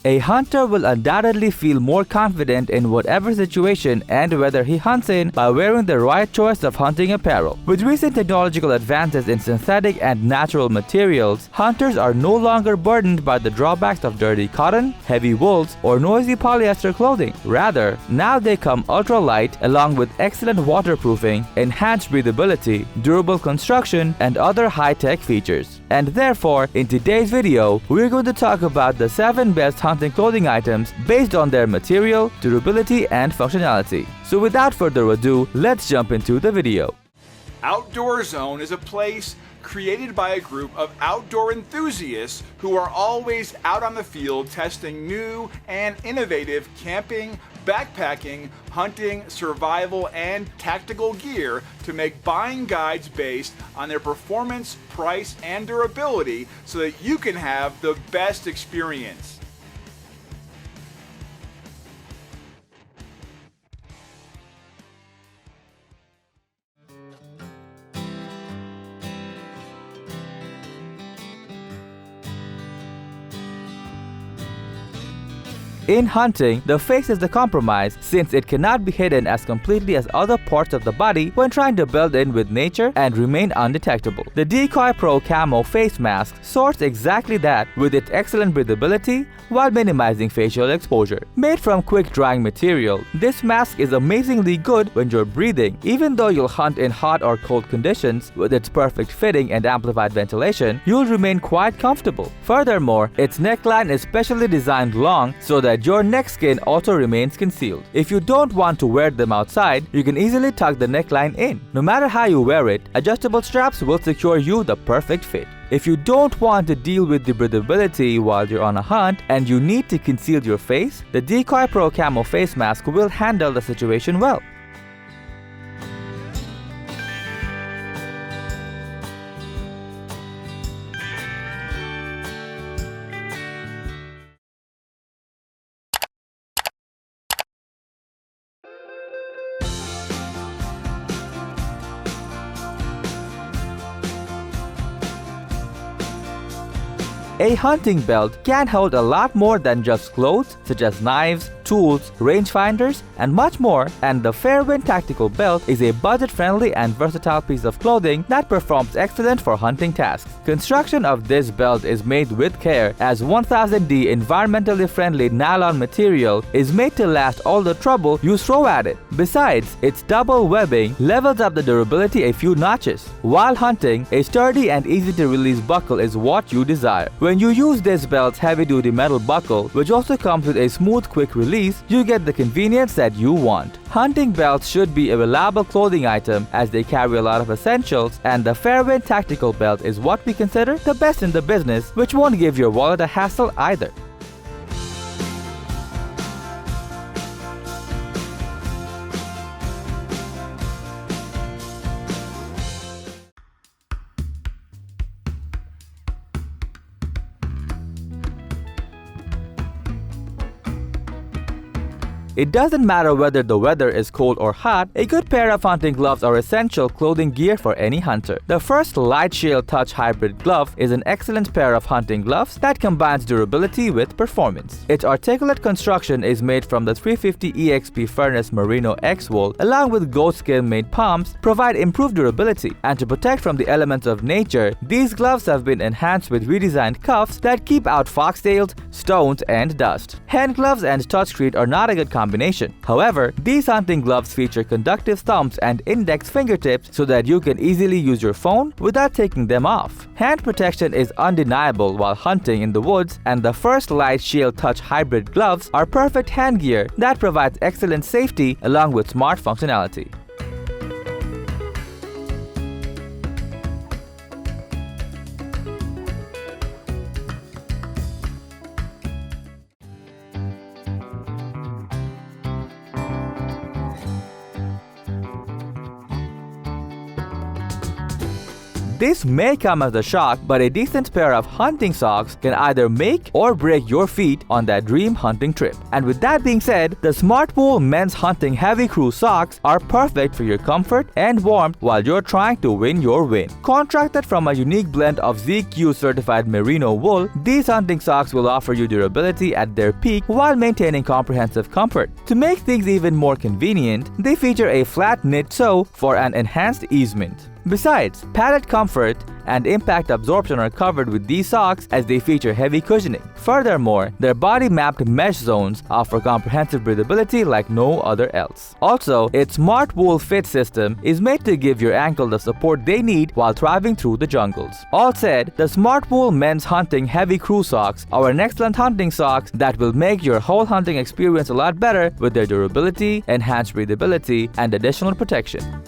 A hunter will undoubtedly feel more confident in whatever situation and weather he hunts in by wearing the right choice of hunting apparel. With recent technological advances in synthetic and natural materials, hunters are no longer burdened by the drawbacks of dirty cotton, heavy wools, or noisy polyester clothing. Rather, now they come ultra-light along with excellent waterproofing, enhanced breathability, durable construction, and other high-tech features. And therefore, in today's video, we're going to talk about the 7 best hunting clothing items based on their material, durability, and functionality. So without further ado, let's jump into the video. Outdoor Zone is a place created by a group of outdoor enthusiasts who are always out on the field testing new and innovative camping, backpacking, hunting, survival, and tactical gear to make buying guides based on their performance, price, and durability so that you can have the best experience. In hunting, the face is the compromise since it cannot be hidden as completely as other parts of the body when trying to blend in with nature and remain undetectable. The DecoyPro Camo face mask sorts exactly that with its excellent breathability while minimizing facial exposure. Made from quick-drying material, this mask is amazingly good when you're breathing. Even though you'll hunt in hot or cold conditions, with its perfect fitting and amplified ventilation, you'll remain quite comfortable. Furthermore, its neckline is specially designed long so that your neck skin also remains concealed. If you don't want to wear them outside, you can easily tuck the neckline in. No matter how you wear it, adjustable straps will secure you the perfect fit. If you don't want to deal with the breathability while you're on a hunt and you need to conceal your face, the DecoyPro Camo face mask will handle the situation well. A hunting belt can hold a lot more than just clothes, such as knives, tools, rangefinders, and much more, and the Fairwin tactical belt is a budget-friendly and versatile piece of clothing that performs excellent for hunting tasks. Construction of this belt is made with care as 1000D environmentally friendly nylon material is made to last all the trouble you throw at it. Besides, its double webbing levels up the durability a few notches. While hunting, a sturdy and easy-to-release buckle is what you desire. When you use this belt's heavy-duty metal buckle, which also comes with a smooth, quick release, you get the convenience that you want. Hunting belts should be a reliable clothing item as they carry a lot of essentials, and the Fairwin tactical belt is what we consider the best in the business, which won't give your wallet a hassle either. It doesn't matter whether the weather is cold or hot, a good pair of hunting gloves are essential clothing gear for any hunter. The first Lite Shale Touch Hybrid glove is an excellent pair of hunting gloves that combines durability with performance. Its articulate construction is made from the 350 EXP Furnace Merino X wool, along with goatskin made palms provide improved durability. And to protect from the elements of nature, these gloves have been enhanced with redesigned cuffs that keep out foxtails, stones, and dust. Hand gloves and touchscreen are not a good combination. However, these hunting gloves feature conductive thumbs and index fingertips so that you can easily use your phone without taking them off. Hand protection is undeniable while hunting in the woods, and the first Lite Shale Touch Hybrid gloves are perfect hand gear that provides excellent safety along with smart functionality. This may come as a shock, but a decent pair of hunting socks can either make or break your feet on that dream hunting trip. And with that being said, the Smartwool men's hunting heavy crew socks are perfect for your comfort and warmth while you're trying to win your win. Contracted from a unique blend of ZQ certified merino wool, these hunting socks will offer you durability at their peak while maintaining comprehensive comfort. To make things even more convenient, they feature a flat knit toe for an enhanced easement. Besides, padded comfort and impact absorption are covered with these socks as they feature heavy cushioning. Furthermore, their body-mapped mesh zones offer comprehensive breathability like no other else. Also, its Smartwool fit system is made to give your ankle the support they need while thriving through the jungles. All said, the Smartwool men's hunting heavy crew socks are an excellent hunting socks that will make your whole hunting experience a lot better with their durability, enhanced breathability, and additional protection.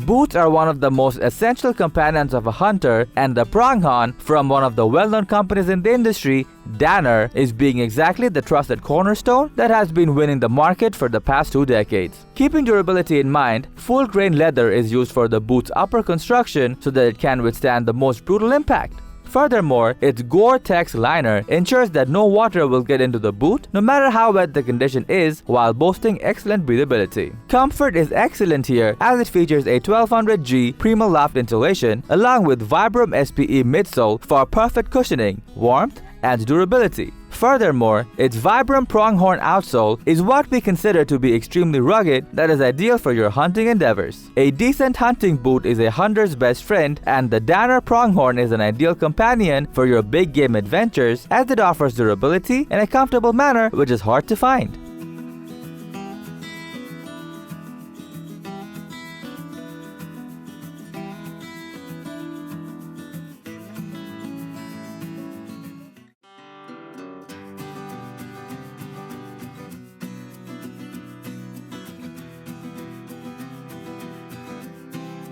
Boots are one of the most essential companions of a hunter, and the Pronghorn from one of the well-known companies in the industry, Danner, is being exactly the trusted cornerstone that has been winning the market for the past 2 decades. Keeping durability in mind, full-grain leather is used for the boot's upper construction so that it can withstand the most brutal impact. Furthermore, its Gore-Tex liner ensures that no water will get into the boot no matter how wet the condition is, while boasting excellent breathability. Comfort is excellent here as it features a 1200G Primaloft insulation along with Vibram SPE midsole for perfect cushioning, warmth, and durability. Furthermore, its Vibram Pronghorn outsole is what we consider to be extremely rugged that is ideal for your hunting endeavors. A decent hunting boot is a hunter's best friend, and the Danner Pronghorn is an ideal companion for your big game adventures as it offers durability in a comfortable manner which is hard to find.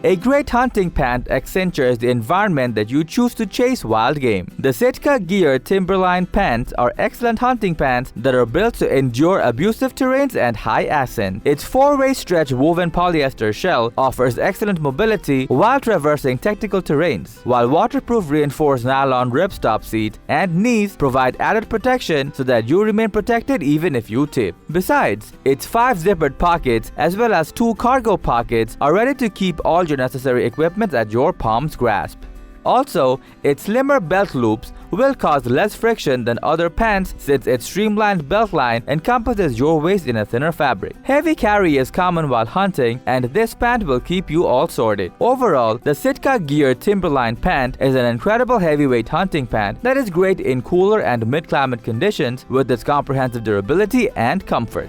A great hunting pant accentuates the environment that you choose to chase wild game. The Sitka Gear Timberline pants are excellent hunting pants that are built to endure abusive terrains and high ascent. Its 4-way stretch woven polyester shell offers excellent mobility while traversing technical terrains, while waterproof reinforced nylon ripstop seat and knees provide added protection so that you remain protected even if you tip. Besides, its 5 zippered pockets as well as 2 cargo pockets are ready to keep all your necessary equipment at your palm's grasp. Also, its slimmer belt loops will cause less friction than other pants since its streamlined belt line encompasses your waist in a thinner fabric. Heavy carry is common while hunting, and this pant will keep you all sorted. Overall, the Sitka Gear Timberline pant is an incredible heavyweight hunting pant that is great in cooler and mid-climate conditions with its comprehensive durability and comfort.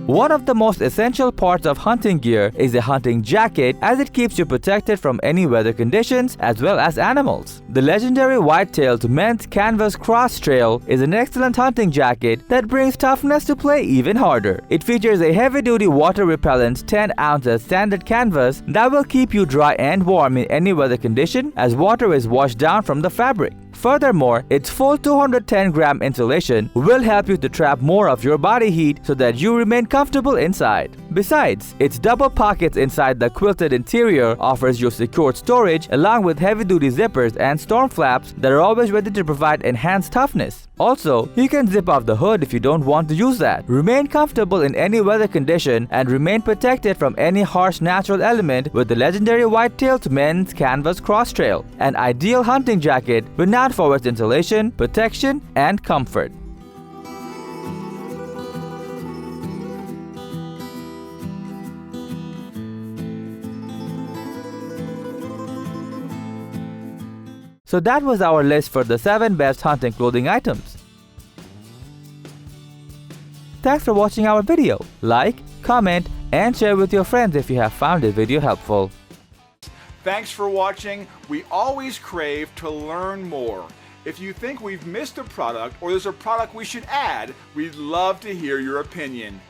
One of the most essential parts of hunting gear is a hunting jacket, as it keeps you protected from any weather conditions as well as animals. The legendary Whitetails men's canvas cross trail is an excellent hunting jacket that brings toughness to play even harder. It features a heavy-duty water-repellent 10 ounces standard canvas that will keep you dry and warm in any weather condition as water is washed down from the fabric. Furthermore, its full 210-gram insulation will help you to trap more of your body heat so that you remain comfortable inside. Besides, its double pockets inside the quilted interior offers you secured storage along with heavy-duty zippers and storm flaps that are always ready to provide enhanced toughness. Also, you can zip off the hood if you don't want to use that. Remain comfortable in any weather condition and remain protected from any harsh natural element with the legendary Whitetails men's canvas cross trail, an ideal hunting jacket renowned for its insulation, protection, and comfort. So that was our list for the 7 best hunting clothing items. Thanks for watching our video. Like, comment, and share with your friends if you have found this video helpful. Thanks for watching. We always crave to learn more. If you think we've missed a product or there's a product we should add, we'd love to hear your opinion.